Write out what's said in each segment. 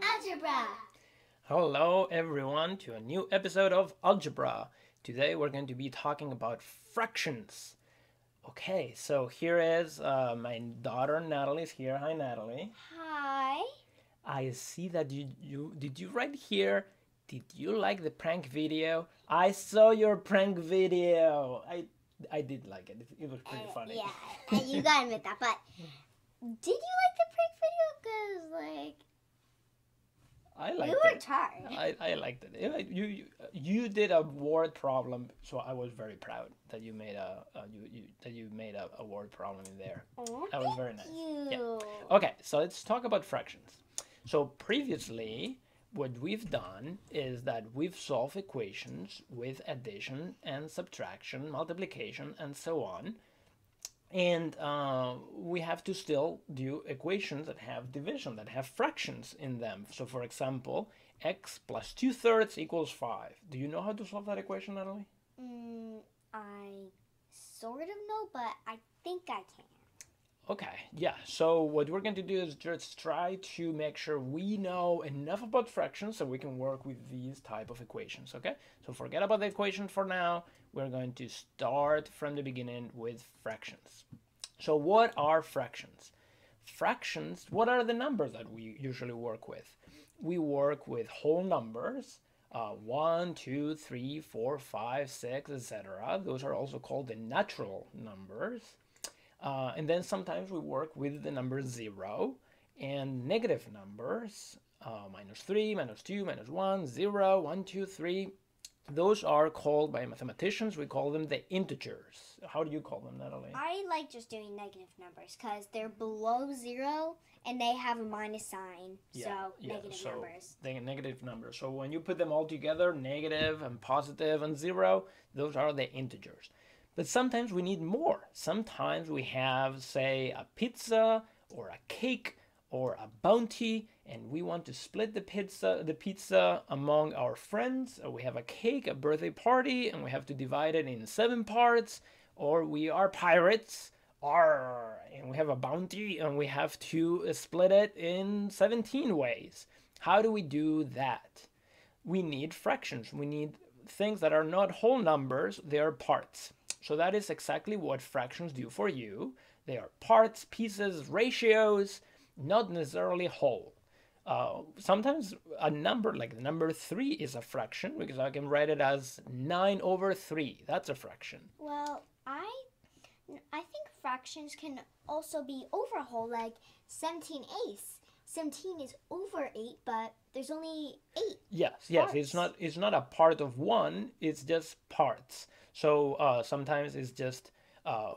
Algebra. Hello everyone to a new episode of Algebra. Today we're going to be talking about fractions. Okay, so here is my daughter Natalie's here. Hi Natalie. Hi. I see that you did you write here? Did you like the prank video? I saw your prank video. I did like it. It was pretty funny. Yeah, you gotta admit that. But did you like the prank video? Because I liked we it. worked hard. I liked it. You did a word problem, so I was very proud that you made a word problem in there. Oh, That was very nice. thank Yeah. you. Okay, so let's talk about fractions. So previously, what we've done is that we've solved equations with addition and subtraction, multiplication, and so on. And we have to still do equations that have division, that have fractions in them. So for example, x plus 2/3 equals 5. Do you know how to solve that equation, Natalie? I sort of know, but I think I can. Okay, yeah. So what we're going to do is just try to make sure we know enough about fractions so we can work with these type of equations, okay? So forget about the equation for now. We're going to start from the beginning with fractions. So what are fractions? Fractions, what are the numbers that we usually work with? We work with whole numbers, 1, 2, 3, 4, 5, 6, etc. Those are also called the natural numbers. And then sometimes we work with the number 0 and negative numbers, -3, -2, -1, 0, 1, 2, 3. Those are called by mathematicians, we call them the integers. How do you call them, Natalie? I like just doing negative numbers because they're below 0 and they have a minus sign. So negative numbers. The negative numbers. So when you put them all together, negative and positive and 0, those are the integers. But sometimes we need more. Sometimes we have, say, a pizza or a cake or a bounty, and we want to split the pizza among our friends. Or we have a cake, a birthday party, and we have to divide it in 7 parts. Or we are pirates, and we have a bounty, and we have to split it in 17 ways. How do we do that? We need fractions. We need things that are not whole numbers, they are parts. So that is exactly what fractions do for you. They are parts, pieces, ratios, not necessarily whole. Sometimes a number like the number 3 is a fraction because I can write it as 9/3. That's a fraction. Well, I think fractions can also be over whole, like 17/8. 17 is over 8, but there's only 8. Yes. Parts. It's not a part of 1. It's just parts. So sometimes it's just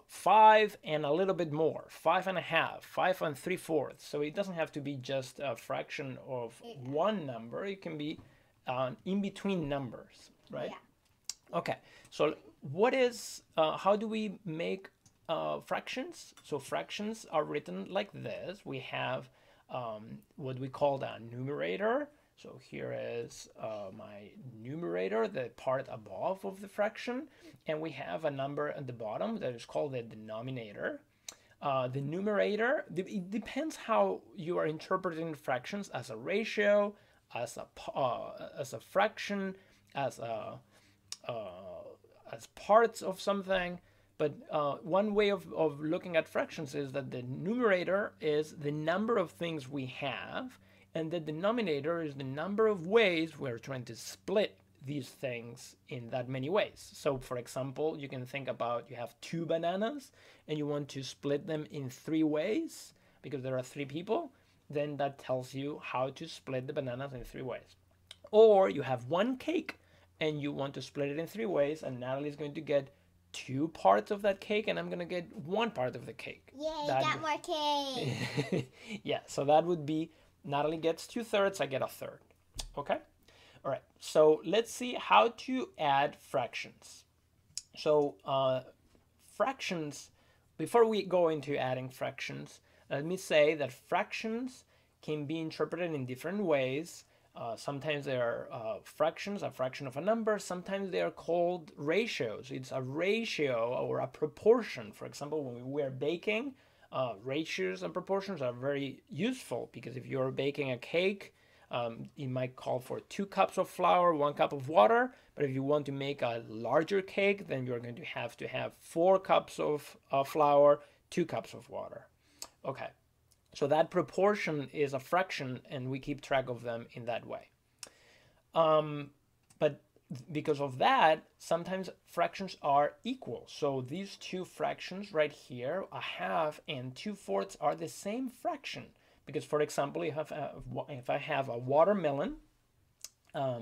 5 and a little bit more, 5.5, 5 3/4. So it doesn't have to be just a fraction of one number. It can be in between numbers, right? Yeah. Okay. So what is? How do we make fractions? So fractions are written like this. We have what we call the numerator. So here is my numerator, the part above of the fraction, and we have a number at the bottom that is called the denominator. The numerator, it depends how you are interpreting fractions, as a ratio, as a fraction, as parts of something. But one way of looking at fractions is that the numerator is the number of things we have, and the denominator is the number of ways we're trying to split these things in that many ways. So for example, you can think about you have 2 bananas and you want to split them in 3 ways because there are 3 people, then that tells you how to split the bananas in 3 ways. Or you have 1 cake and you want to split it in 3 ways, and Natalie's going to get 2 parts of that cake and I'm going to get 1 part of the cake. Yay, got more cake. Yeah, so that would be Natalie gets 2/3, I get 1/3. Okay? All right, so let's see how to add fractions. So fractions, before we go into adding fractions, let me say that fractions can be interpreted in different ways. Sometimes they are fractions, a fraction of a number. Sometimes they are called ratios. It's a ratio or a proportion. For example, when we were baking, ratios and proportions are very useful because if you're baking a cake, it might call for 2 cups of flour, 1 cup of water. But if you want to make a larger cake, then you're going to have 4 cups of flour, 2 cups of water. Okay, so that proportion is a fraction, and we keep track of them in that way. But because of that, sometimes fractions are equal. So these two fractions right here, a half and 2/4, are the same fraction. Because, for example, if I have a watermelon, a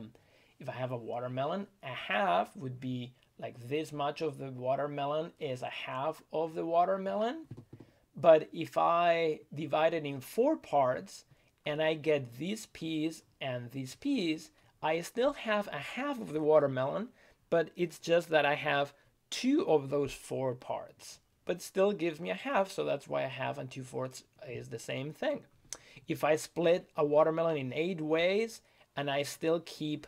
half would be like this much of the watermelon is a half of the watermelon. But if I divide it in 4 parts and I get this piece and this piece, I still have a half of the watermelon, but it's just that I have 2 of those 4 parts. But still gives me a half, so that's why a half and 2/4 is the same thing. If I split a watermelon in 8 ways and I still keep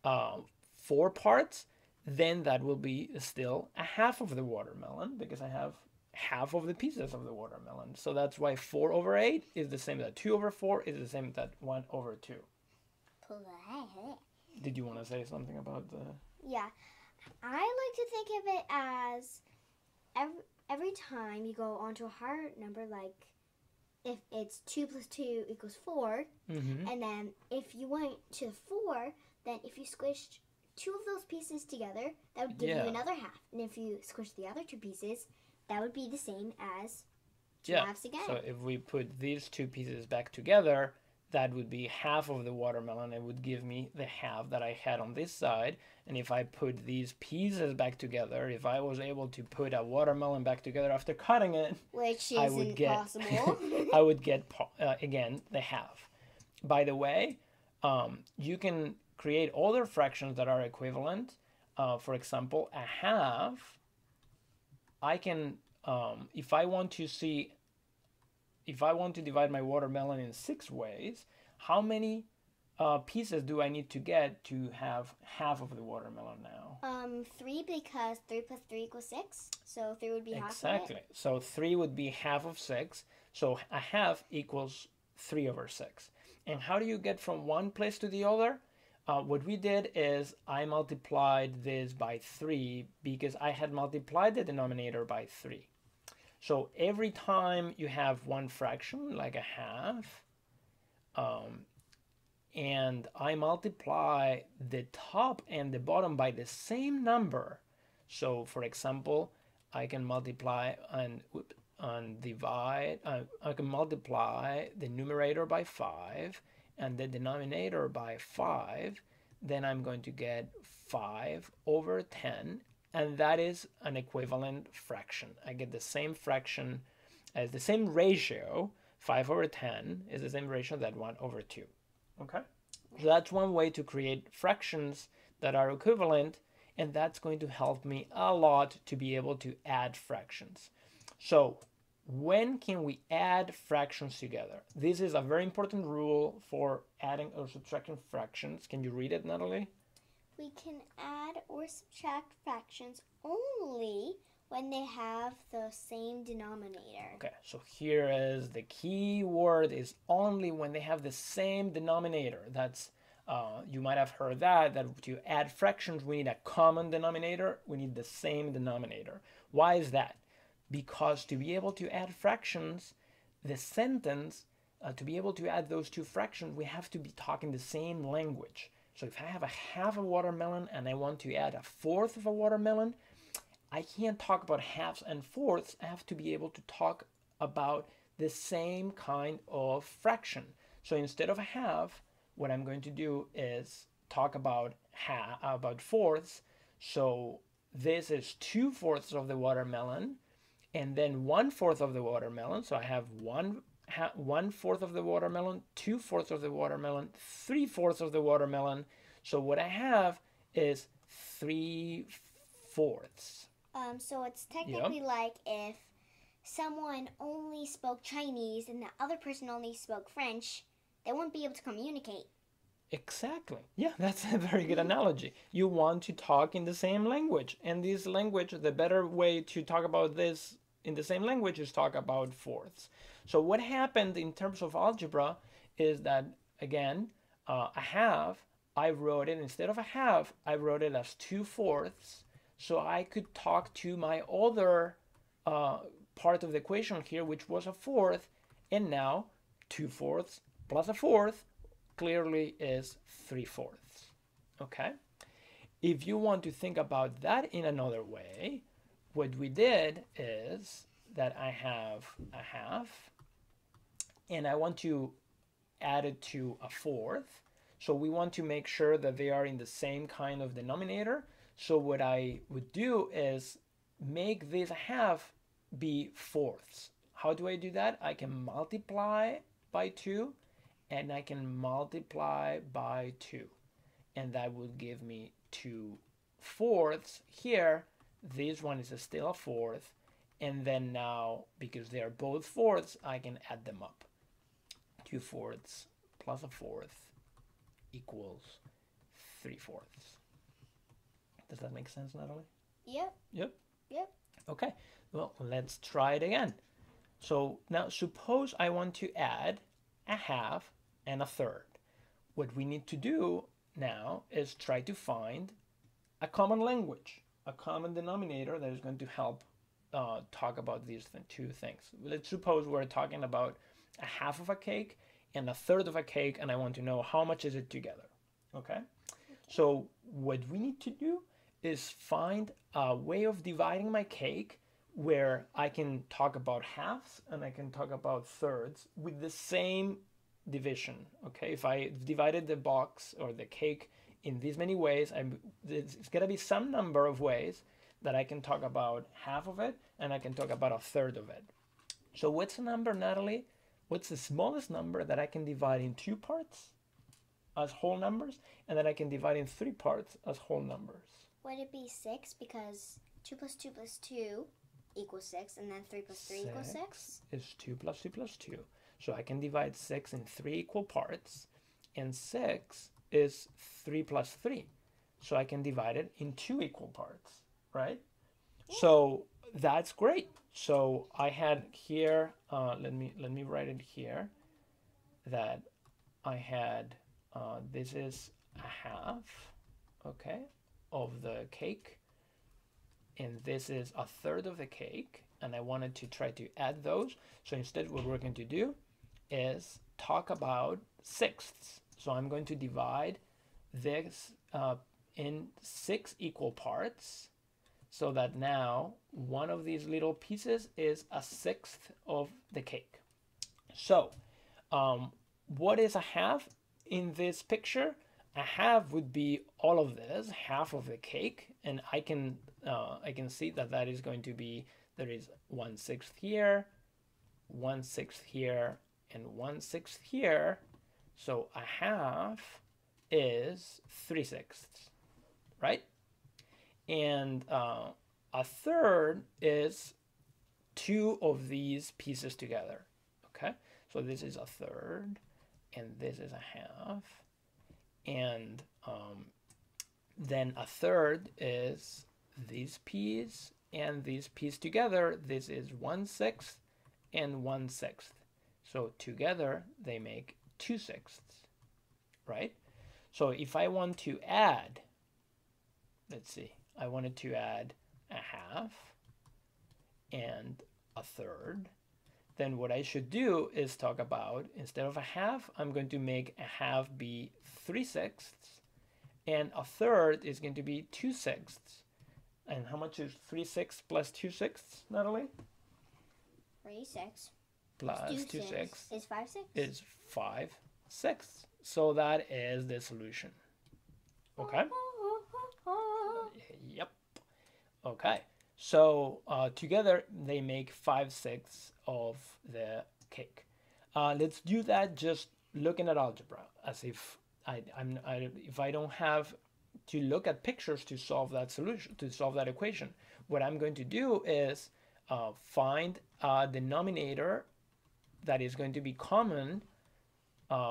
4 parts, then that will be still a half of the watermelon because I have half of the pieces of the watermelon. So that's why 4/8 is the same that 2/4 is the same that 1/2. Did you want to say something about the... Yeah, I like to think of it as every time you go onto a higher number, like if it's 2 plus 2 equals 4, and then if you went to 4, then if you squished 2 of those pieces together, that would give you another half. And if you squish the other 2 pieces, that would be the same as 2 halves again. So if we put these 2 pieces back together, that would be half of the watermelon. It would give me the half that I had on this side. And if I put these pieces back together, if I was able to put a watermelon back together after cutting it, which isn't possible, I would get, again, the half. By the way, you can create other fractions that are equivalent. For example, a half, I can, if I want to divide my watermelon in 6 ways, how many pieces do I need to get to have half of the watermelon now? 3, because 3 plus 3 equals 6. So 3 would be half of it. Exactly. So 3 would be half of 6. So a half equals 3/6. And how do you get from one place to the other? What we did is I multiplied this by 3 because I had multiplied the denominator by 3. So every time you have one fraction, like a half, and I multiply the top and the bottom by the same number. So for example, I can multiply and divide, I can multiply the numerator by 5 and the denominator by 5, then I'm going to get 5/10. And that is an equivalent fraction. I get the same fraction as the same ratio. 5/10 is the same ratio that 1/2. Okay? So that's one way to create fractions that are equivalent, and that's going to help me a lot to be able to add fractions. So when can we add fractions together? This is a very important rule for adding or subtracting fractions. Can you read it, Natalie? We can add or subtract fractions only when they have the same denominator. Okay, so here is the key word is only when they have the same denominator. That's, you might have heard that to add fractions, we need a common denominator. We need the same denominator. Why is that? Because to be able to add fractions, the sentence, to be able to add those 2 fractions, we have to be talking the same language. So if I have a half a watermelon and I want to add a 1/4 of a watermelon, I can't talk about halves and fourths. I have to be able to talk about the same kind of fraction. So instead of a half, what I'm going to do is talk about fourths. So this is 2/4 of the watermelon, and then 1/4 of the watermelon. So I have 1/4 of the watermelon, 2/4 of the watermelon, 3/4 of the watermelon. So what I have is 3/4. So it's technically like if someone only spoke Chinese and the other person only spoke French, they wouldn't be able to communicate. Exactly. Yeah, that's a very good analogy. You want to talk in the same language. And this language, the better way to talk about this in the same language is talk about fourths. So what happened in terms of algebra is that, again, a half, I wrote it, instead of a half, I wrote it as 2/4, so I could talk to my other part of the equation here, which was a fourth, and now 2/4 plus a fourth clearly is 3/4. Okay? If you want to think about that in another way, what we did is that I have a half and I want to add it to a fourth. So we want to make sure that they are in the same kind of denominator. So what I would do is make this half be fourths. How do I do that? I can multiply by 2 and I can multiply by 2. And that will give me 2/4 here. This one is still a fourth. And then now, because they are both fourths, I can add them up. 2/4 plus a fourth equals 3/4. Does that make sense, Natalie? Yep. Yep. Yep. Okay. Well, let's try it again. So now suppose I want to add a half and a third. What we need to do now is try to find a common language, a common denominator that is going to help talk about these two things. Let's suppose we're talking about a half of a cake and a third of a cake, and I want to know how much is it together. Okay? So what we need to do is find a way of dividing my cake where I can talk about halves and I can talk about thirds with the same division. Okay, if I divided the box or the cake in these many ways, it's going to be some number of ways that I can talk about half of it and I can talk about a third of it. So what's the number, Natalie? What's the smallest number that I can divide in 2 parts as whole numbers and that I can divide in 3 parts as whole numbers? Would it be 6 because 2 plus 2 plus 2 equals 6, and then 3 plus 3 equals 6? Is 2 plus 2 plus 2. So I can divide 6 in 3 equal parts, and 6 is 3 plus 3. So I can divide it in 2 equal parts, right? Yeah. So that's great. So I had here, let me write it here, that I had, this is a half, okay, of the cake, and this is a third of the cake, and I wanted to try to add those. So instead what we're going to do is talk about sixths. So I'm going to divide this in 6 equal parts, so that now one of these little pieces is a sixth of the cake. So what is a half in this picture? A half would be all of this, half of the cake, and I can see that that is going to be, there is 1/6 here, 1/6 here, and 1/6 here. So a half is 3/6, right? And a third is 2 of these pieces together. Okay, so this is a third, and this is a half. And then a third is this piece and this piece together. This is 1/6 and 1/6. So together they make 2/6, right? So if I want to add, let's see, I wanted to add a half and a third, then what I should do is talk about, instead of a half, I'm going to make a half be 3/6, and a third is going to be 2/6. And how much is 3/6 plus 2/6, Natalie? 3/6 plus 2/6 is 5/6. Is 5/6. So that is the solution. Okay? Yep. Okay. So together they make 5/6 of the cake. Let's do that just looking at algebra, as if if I don't have to look at pictures to solve that solution, to solve that equation. What I'm going to do is find a denominator that is going to be common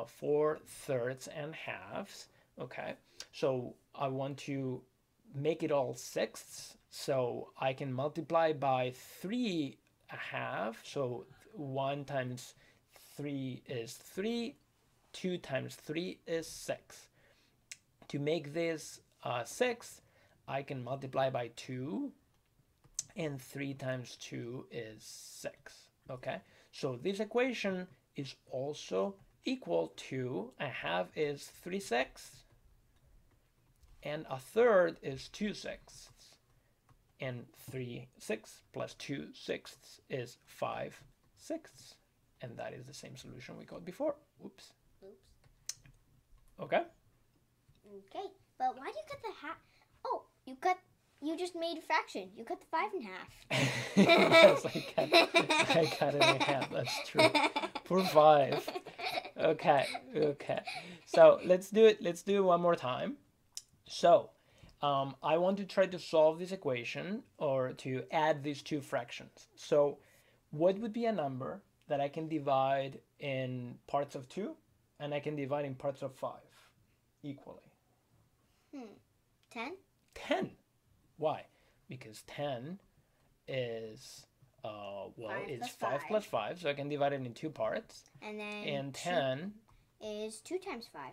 for thirds and halves. Okay, so I want to make it all sixths, so I can multiply by 3 a half. So 1 times 3 is 3. 2 times 3 is 6. To make this 6, I can multiply by 2. And 3 times 2 is 6. Okay? So this equation is also equal to a half is 3/6. And a third is 2/6. And 3/6 plus 2/6 is 5/6. And that is the same solution we got before. Oops. Okay? Okay, but why do you cut the half? Oh, you just made a fraction. You cut the 5 in half. Yes, I cut it in half. That's true. For 5. Okay. So let's do it. Let's do it one more time. So I want to try to solve this equation or to add these two fractions. So what would be a number that I can divide in parts of 2 and I can divide in parts of 5 equally? 10? 10. Why? Because 10 is, it's 5 plus 5, so I can divide it in 2 parts. And 10 is 2 times 5.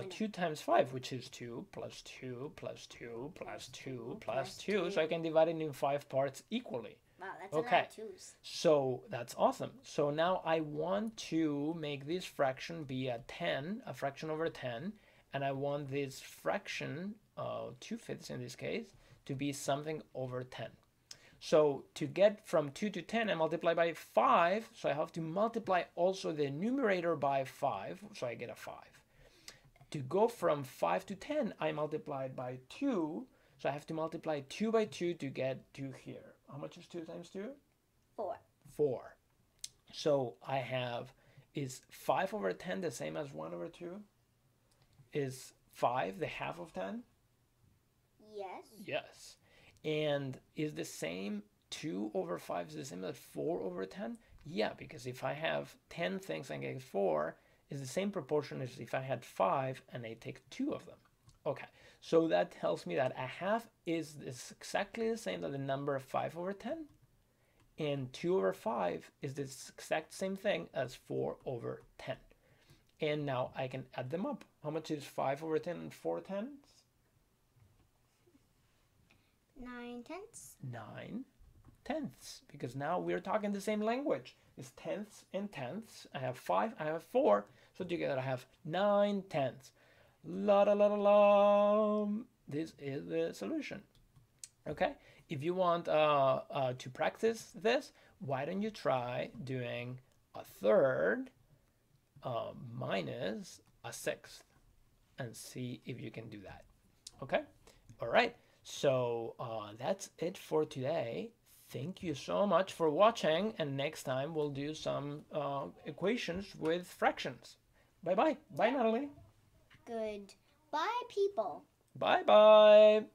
2 times 5, which is 2 plus 2 plus 2 plus 2 plus 2. So I can divide it in 5 parts equally. Wow, that's a lot of 2's. So that's awesome. So now I want to make this fraction be a fraction over 10. And I want this fraction, 2/5 in this case, to be something over 10. So to get from 2 to 10, I multiply by 5. So I have to multiply also the numerator by 5. So I get a 5. To go from 5 to 10, I multiplied by 2. So I have to multiply 2 by 2 to get to here. How much is 2 times 2? 4. 4. So I have, is 5 over 10 the same as 1 over 2? Is 5 the half of 10? Yes. Yes. And is the same 2 over 5 is the same as 4 over 10? Yeah, because if I have 10 things and get 4, is the same proportion as if I had 5 and I take 2 of them. Okay, so that tells me that a half is exactly the same as the number 5 over 10. And 2 over 5 is the exact same thing as 4 over 10. And now I can add them up. How much is 5 over 10 and 4 tenths? 9 tenths. 9 tenths. Because now we're talking the same language. It's tenths and tenths. I have 5, I have 4. So together I have 9 tenths. La la la la la. This is the solution. Okay? If you want to practice this, why don't you try doing a third minus a sixth and see if you can do that. Okay? All right. So that's it for today. Thank you so much for watching, and next time we'll do some equations with fractions. Bye-bye. Bye, Natalie. Goodbye, people. Bye-bye.